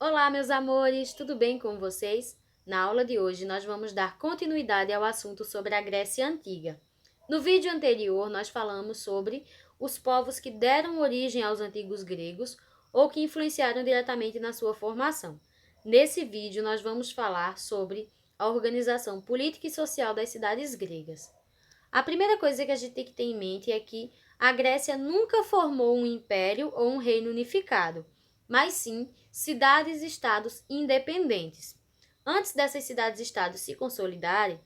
Olá, meus amores, tudo bem com vocês? Na aula de hoje, nós vamos dar continuidade ao assunto sobre a Grécia Antiga. No vídeo anterior, nós falamos sobre os povos que deram origem aos antigos gregos ou que influenciaram diretamente na sua formação. Nesse vídeo, nós vamos falar sobre a organização política e social das cidades gregas. A primeira coisa que a gente tem que ter em mente é que a Grécia nunca formou um império ou um reino unificado, mas sim cidades-estados independentes. Antes dessas cidades-estados se consolidarem,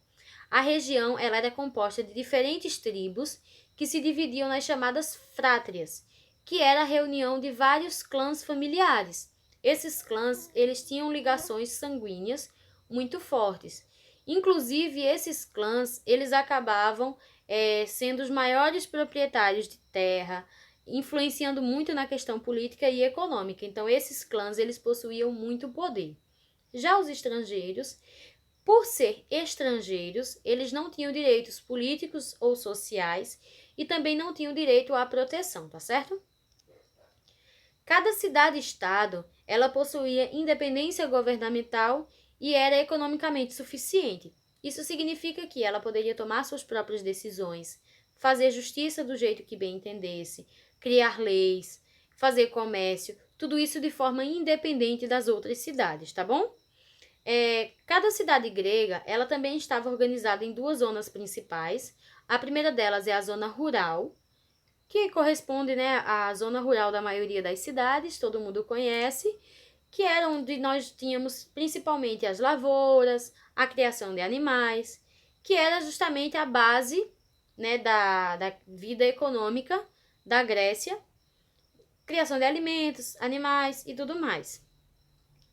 a região ela era composta de diferentes tribos que se dividiam nas chamadas frátrias, que era a reunião de vários clãs familiares. Esses clãs eles tinham ligações sanguíneas muito fortes. Inclusive, esses clãs eles acabavam sendo os maiores proprietários de terra, influenciando muito na questão política e econômica. Então, esses clãs eles possuíam muito poder. Já os estrangeiros, por ser estrangeiros, eles não tinham direitos políticos ou sociais e também não tinham direito à proteção, tá certo? Cada cidade-estado, ela possuía independência governamental e era economicamente suficiente. Isso significa que ela poderia tomar suas próprias decisões, fazer justiça do jeito que bem entendesse, criar leis, fazer comércio, tudo isso de forma independente das outras cidades, tá bom? Cada cidade grega, ela também estava organizada em duas zonas principais. A primeira delas é a zona rural, que corresponde, né, à zona rural da maioria das cidades, todo mundo conhece, que era onde nós tínhamos principalmente as lavouras, a criação de animais, que era justamente a base, né, da vida econômica da Grécia, criação de alimentos, animais e tudo mais.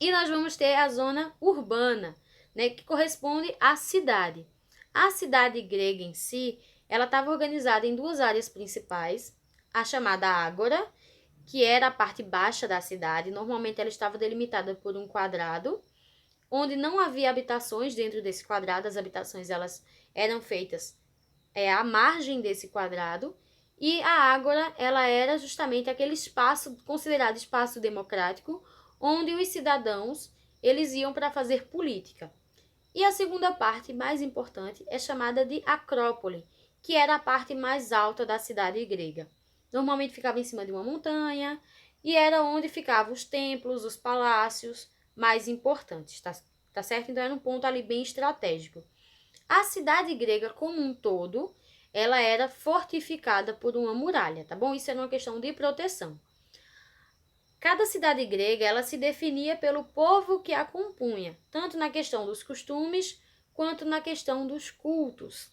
E nós vamos ter a zona urbana, né, que corresponde à cidade. A cidade grega em si, ela estava organizada em duas áreas principais, a chamada Ágora, que era a parte baixa da cidade, normalmente ela estava delimitada por um quadrado, onde não havia habitações dentro desse quadrado, as habitações elas eram feitas à margem desse quadrado, e a Ágora, ela era justamente aquele espaço considerado espaço democrático, onde os cidadãos eles iam para fazer política. E a segunda parte, mais importante, é chamada de Acrópole, que era a parte mais alta da cidade grega. Normalmente ficava em cima de uma montanha e era onde ficavam os templos, os palácios mais importantes, tá certo? Então era um ponto ali bem estratégico. A cidade grega como um todo, ela era fortificada por uma muralha, tá bom? Isso era uma questão de proteção. Cada cidade grega, ela se definia pelo povo que a compunha, tanto na questão dos costumes quanto na questão dos cultos.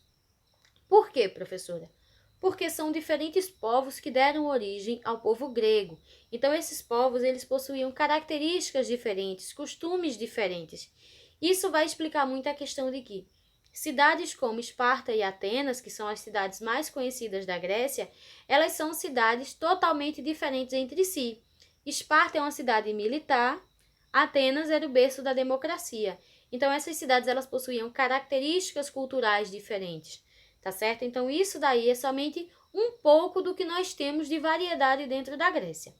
Por quê, professora? Porque são diferentes povos que deram origem ao povo grego. Então, esses povos, eles possuíam características diferentes, costumes diferentes. Isso vai explicar muito a questão de que cidades como Esparta e Atenas, que são as cidades mais conhecidas da Grécia, elas são cidades totalmente diferentes entre si. Esparta é uma cidade militar, Atenas era o berço da democracia. Então, essas cidades elas possuíam características culturais diferentes, tá certo? Então, isso daí é somente um pouco do que nós temos de variedade dentro da Grécia.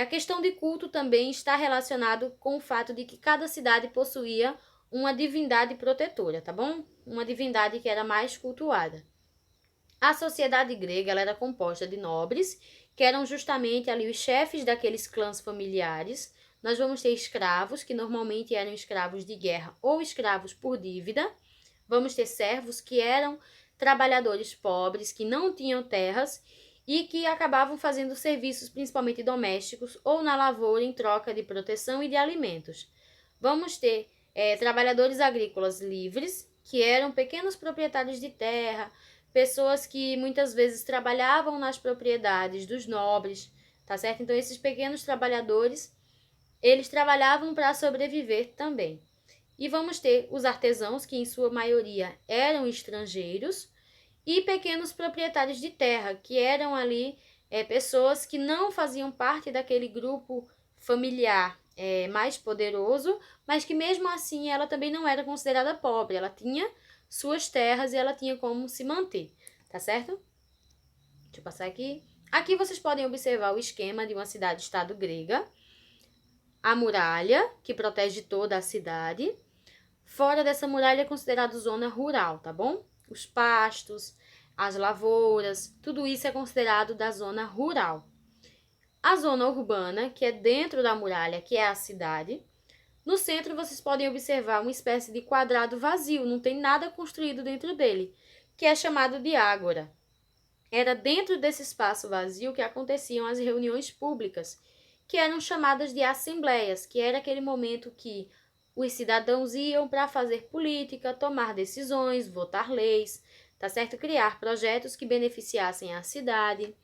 A questão de culto também está relacionado com o fato de que cada cidade possuía uma divindade protetora, tá bom? Uma divindade que era mais cultuada. A sociedade grega ela era composta de nobres, que eram justamente ali os chefes daqueles clãs familiares. Nós vamos ter escravos, que normalmente eram escravos de guerra ou escravos por dívida. Vamos ter servos, que eram trabalhadores pobres, que não tinham terras e que acabavam fazendo serviços principalmente domésticos ou na lavoura em troca de proteção e de alimentos. Vamos ter trabalhadores agrícolas livres, que eram pequenos proprietários de terra, pessoas que muitas vezes trabalhavam nas propriedades dos nobres, tá certo? Então, esses pequenos trabalhadores, eles trabalhavam para sobreviver também. E vamos ter os artesãos, que em sua maioria eram estrangeiros, e pequenos proprietários de terra, que eram ali pessoas que não faziam parte daquele grupo familiar mais poderoso, mas que mesmo assim ela também não era considerada pobre, ela tinha suas terras e ela tinha como se manter, tá certo? Deixa eu passar aqui. Aqui vocês podem observar o esquema de uma cidade-estado grega. a muralha, que protege toda a cidade. Fora dessa muralha é considerado zona rural, tá bom? Os pastos, as lavouras, tudo isso é considerado da zona rural. A zona urbana, que é dentro da muralha, que é a cidade. No centro vocês podem observar uma espécie de quadrado vazio, não tem nada construído dentro dele, que é chamado de ágora. Era dentro desse espaço vazio que aconteciam as reuniões públicas, que eram chamadas de assembleias, que era aquele momento que os cidadãos iam para fazer política, tomar decisões, votar leis, tá certo? Criar projetos que beneficiassem a cidade.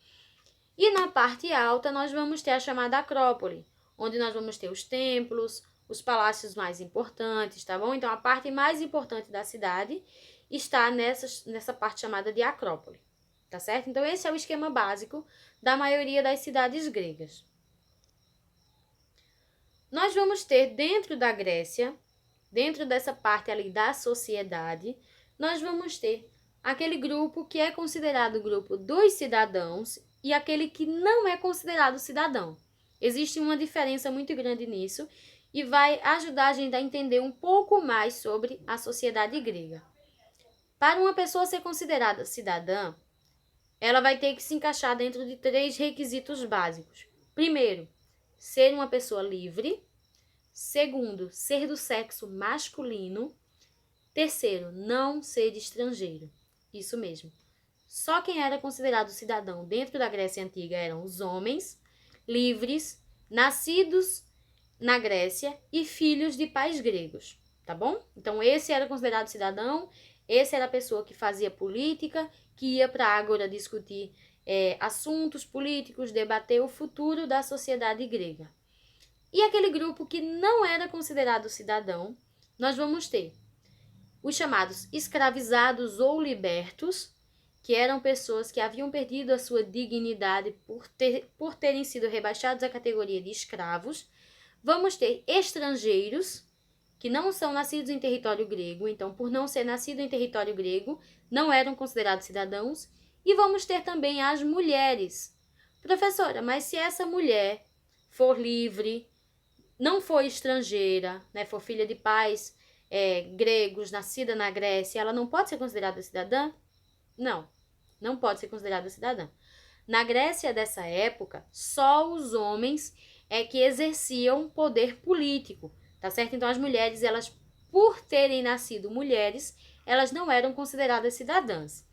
E na parte alta nós vamos ter a chamada Acrópole, onde nós vamos ter os templos, os palácios mais importantes, tá bom? Então a parte mais importante da cidade está nessa parte chamada de Acrópole, tá certo? Então esse é o esquema básico da maioria das cidades gregas. Nós vamos ter dentro da Grécia, dentro dessa parte ali da sociedade, nós vamos ter aquele grupo que é considerado o grupo dos cidadãos e aquele que não é considerado cidadão. Existe uma diferença muito grande nisso e vai ajudar a gente a entender um pouco mais sobre a sociedade grega. Para uma pessoa ser considerada cidadã, ela vai ter que se encaixar dentro de 3 requisitos básicos. Primeiro, ser uma pessoa livre. Segundo, ser do sexo masculino. Terceiro, não ser estrangeiro. Isso mesmo. Só quem era considerado cidadão dentro da Grécia Antiga eram os homens livres, nascidos na Grécia e filhos de pais gregos, tá bom? Então esse era considerado cidadão, esse era a pessoa que fazia política, que ia para a Ágora discutir assuntos políticos, debater o futuro da sociedade grega. E aquele grupo que não era considerado cidadão, nós vamos ter os chamados escravizados ou libertos, que eram pessoas que haviam perdido a sua dignidade por terem sido rebaixados à categoria de escravos. Vamos ter estrangeiros, que não são nascidos em território grego, então, por não ser nascido em território grego, não eram considerados cidadãos. E vamos ter também as mulheres. Professora, mas se essa mulher for livre, não for estrangeira, né, for filha de pais gregos, nascida na Grécia, ela não pode ser considerada cidadã? Não, não pode ser considerada cidadã. Na Grécia dessa época, só os homens que exerciam poder político, tá certo? Então as mulheres, elas, por terem nascido mulheres, elas não eram consideradas cidadãs.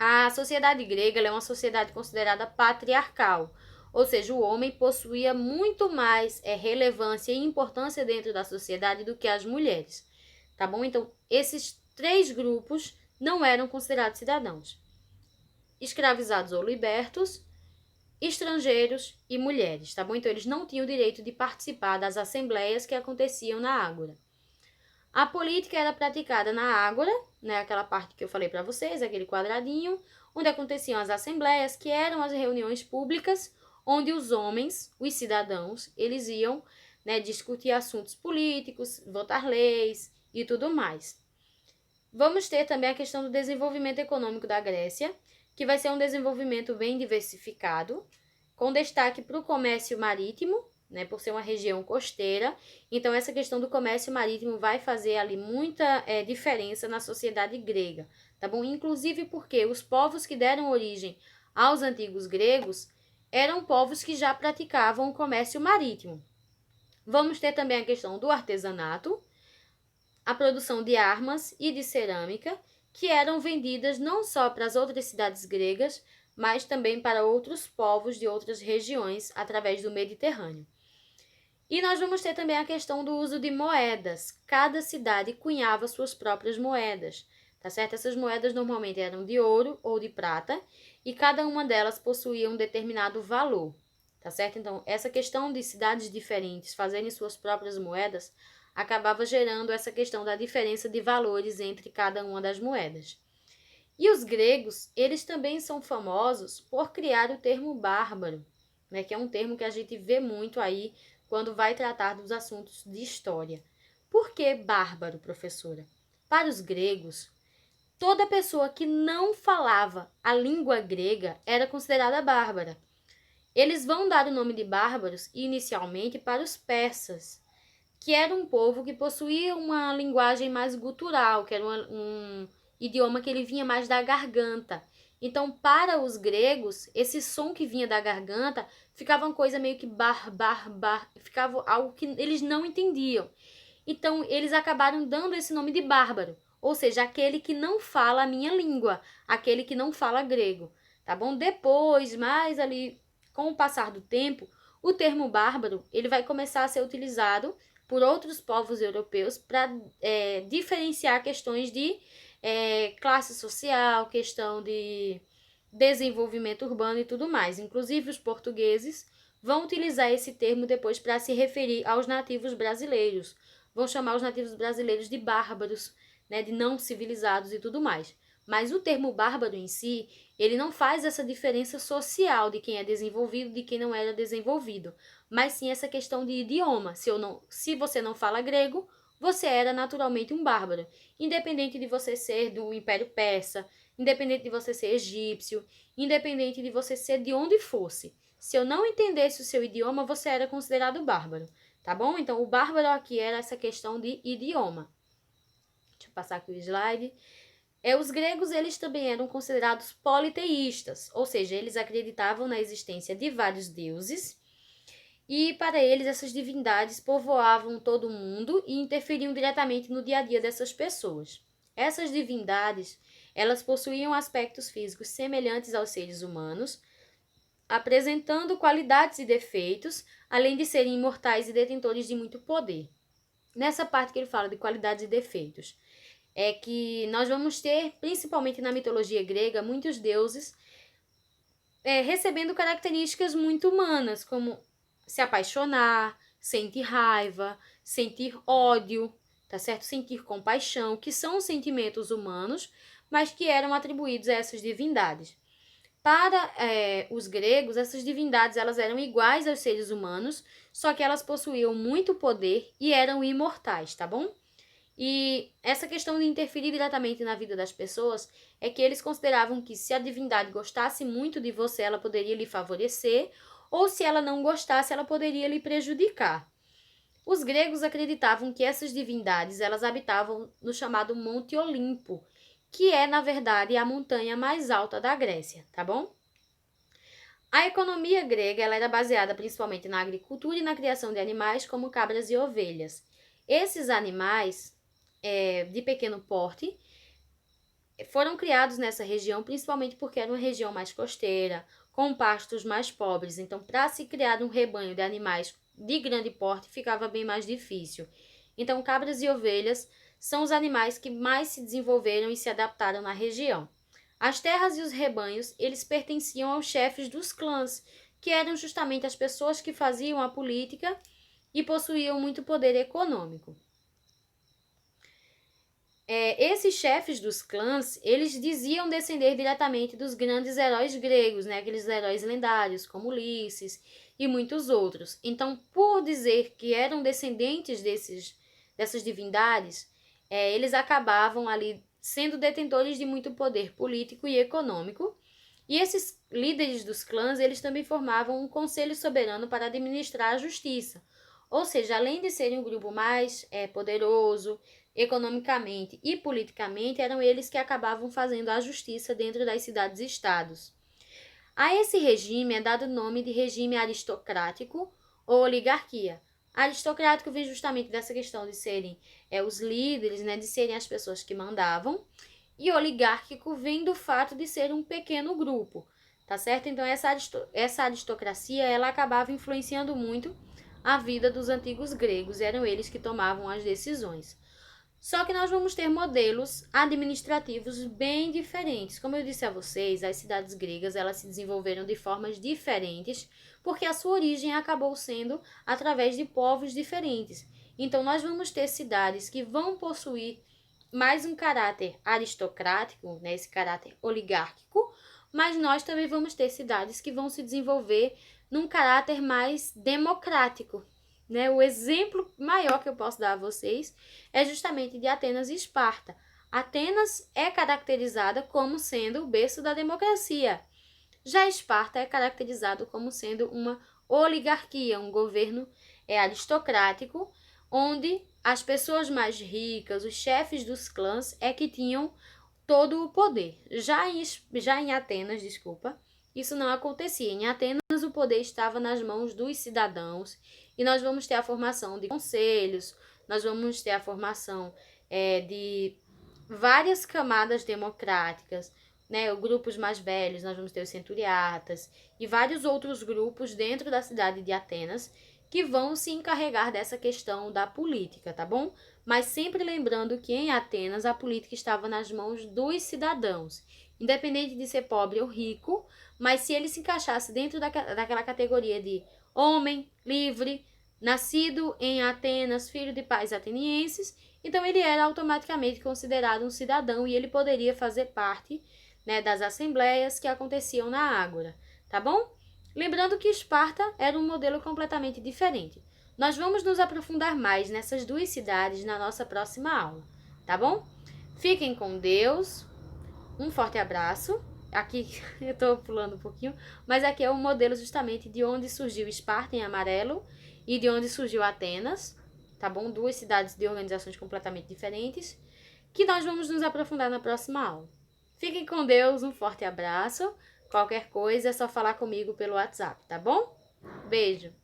A sociedade grega é uma sociedade considerada patriarcal, ou seja, o homem possuía muito mais relevância e importância dentro da sociedade do que as mulheres, tá bom? Então, esses 3 grupos não eram considerados cidadãos: escravizados ou libertos, estrangeiros e mulheres, tá bom? Então, eles não tinham o direito de participar das assembleias que aconteciam na Ágora. A política era praticada na Ágora, né, aquela parte que eu falei para vocês, aquele quadradinho, onde aconteciam as assembleias, que eram as reuniões públicas, onde os homens, os cidadãos, eles iam, né, discutir assuntos políticos, votar leis e tudo mais. Vamos ter também a questão do desenvolvimento econômico da Grécia, que vai ser um desenvolvimento bem diversificado, com destaque para o comércio marítimo, né, por ser uma região costeira. Então, essa questão do comércio marítimo vai fazer ali muita diferença na sociedade grega, tá bom? Inclusive porque os povos que deram origem aos antigos gregos eram povos que já praticavam o comércio marítimo. Vamos ter também a questão do artesanato, a produção de armas e de cerâmica, que eram vendidas não só para as outras cidades gregas, mas também para outros povos de outras regiões através do Mediterrâneo. E nós vamos ter também a questão do uso de moedas. Cada cidade cunhava suas próprias moedas, tá certo? Essas moedas normalmente eram de ouro ou de prata e cada uma delas possuía um determinado valor, tá certo? Então, essa questão de cidades diferentes fazerem suas próprias moedas acabava gerando essa questão da diferença de valores entre cada uma das moedas. E os gregos, eles também são famosos por criar o termo bárbaro, né, que é um termo que a gente vê muito aí quando vai tratar dos assuntos de história. Por que bárbaro, professora? Para os gregos, toda pessoa que não falava a língua grega era considerada bárbara. Eles vão dar o nome de bárbaros inicialmente para os persas, que era um povo que possuía uma linguagem mais gutural, que era um idioma que ele vinha mais da garganta. Então, para os gregos, esse som que vinha da garganta ficava uma coisa meio que ficava algo que eles não entendiam. Então, eles acabaram dando esse nome de bárbaro, ou seja, aquele que não fala a minha língua, aquele que não fala grego, tá bom? Depois, mais ali, com o passar do tempo, o termo bárbaro, ele vai começar a ser utilizado por outros povos europeus para diferenciar questões de classe social, questão de desenvolvimento urbano e tudo mais. Inclusive, os portugueses vão utilizar esse termo depois para se referir aos nativos brasileiros. Vão chamar os nativos brasileiros de bárbaros, né, de não civilizados e tudo mais. Mas o termo bárbaro em si, ele não faz essa diferença social de quem é desenvolvido e de quem não era desenvolvido, mas sim essa questão de idioma. Se você não fala grego, você era naturalmente um bárbaro, independente de você ser do Império Persa, independente de você ser egípcio, independente de você ser de onde fosse. Se eu não entendesse o seu idioma, você era considerado bárbaro, tá bom? Então, o bárbaro aqui era essa questão de idioma. Deixa eu passar aqui o slide. Os gregos, eles também eram considerados politeístas, ou seja, eles acreditavam na existência de vários deuses, e para eles essas divindades povoavam todo o mundo e interferiam diretamente no dia a dia dessas pessoas. Essas divindades, elas possuíam aspectos físicos semelhantes aos seres humanos, apresentando qualidades e defeitos, além de serem imortais e detentores de muito poder. Nessa parte que ele fala de qualidades e defeitos, é que nós vamos ter, principalmente na mitologia grega, muitos deuses recebendo características muito humanas, como se apaixonar, sentir raiva, sentir ódio, tá certo? Sentir compaixão, que são sentimentos humanos, mas que eram atribuídos a essas divindades. Para os gregos, essas divindades elas eram iguais aos seres humanos, só que elas possuíam muito poder e eram imortais, tá bom? E essa questão de interferir diretamente na vida das pessoas é que eles consideravam que se a divindade gostasse muito de você, ela poderia lhe favorecer, ou se ela não gostasse, ela poderia lhe prejudicar. Os gregos acreditavam que essas divindades elas habitavam no chamado Monte Olimpo, que é, na verdade, a montanha mais alta da Grécia, tá bom? A economia grega ela era baseada principalmente na agricultura e na criação de animais como cabras e ovelhas. Esses animais de pequeno porte foram criados nessa região principalmente porque era uma região mais costeira, com pastos mais pobres. Então, para se criar um rebanho de animais de grande porte, ficava bem mais difícil. Então, cabras e ovelhas são os animais que mais se desenvolveram e se adaptaram na região. As terras e os rebanhos, eles pertenciam aos chefes dos clãs, que eram justamente as pessoas que faziam a política e possuíam muito poder econômico. Esses chefes dos clãs, eles diziam descender diretamente dos grandes heróis gregos, né? Aqueles heróis lendários, como Ulisses e muitos outros. Então, por dizer que eram descendentes dessas divindades, eles acabavam ali sendo detentores de muito poder político e econômico. E esses líderes dos clãs, eles também formavam um conselho soberano para administrar a justiça. Ou seja, além de serem um grupo mais poderoso, economicamente e politicamente, eram eles que acabavam fazendo a justiça dentro das cidades e estados. A esse regime é dado o nome de regime aristocrático ou oligarquia. Aristocrático vem justamente dessa questão de serem os líderes, né, de serem as pessoas que mandavam, e oligárquico vem do fato de ser um pequeno grupo, tá certo? Então essa aristocracia ela acabava influenciando muito a vida dos antigos gregos, eram eles que tomavam as decisões. Só que nós vamos ter modelos administrativos bem diferentes. Como eu disse a vocês, as cidades gregas elas se desenvolveram de formas diferentes, porque a sua origem acabou sendo através de povos diferentes. Então, nós vamos ter cidades que vão possuir mais um caráter aristocrático, né, esse caráter oligárquico, mas nós também vamos ter cidades que vão se desenvolver num caráter mais democrático, né? O exemplo maior que eu posso dar a vocês é justamente de Atenas e Esparta. Atenas é caracterizada como sendo o berço da democracia. Já Esparta é caracterizado como sendo uma oligarquia, um governo aristocrático, onde as pessoas mais ricas, os chefes dos clãs, é que tinham todo o poder. Já em Atenas, desculpa, isso não acontecia. Em Atenas, o poder estava nas mãos dos cidadãos e nós vamos ter a formação de conselhos, nós vamos ter a formação de várias camadas democráticas, né? Os grupos mais velhos, nós vamos ter os centuriatas e vários outros grupos dentro da cidade de Atenas que vão se encarregar dessa questão da política, tá bom? Mas sempre lembrando que em Atenas a política estava nas mãos dos cidadãos, independente de ser pobre ou rico, mas se ele se encaixasse dentro daquela categoria de homem, livre, nascido em Atenas, filho de pais atenienses, então ele era automaticamente considerado um cidadão e ele poderia fazer parte, né, das assembleias que aconteciam na Ágora, tá bom? Lembrando que Esparta era um modelo completamente diferente. Nós vamos nos aprofundar mais nessas duas cidades na nossa próxima aula, tá bom? Fiquem com Deus, um forte abraço. Aqui eu estou pulando um pouquinho, mas aqui é o modelo justamente de onde surgiu Esparta em amarelo e de onde surgiu Atenas, tá bom? Duas cidades de organizações completamente diferentes, que nós vamos nos aprofundar na próxima aula. Fiquem com Deus, um forte abraço. Qualquer coisa é só falar comigo pelo WhatsApp, tá bom? Beijo!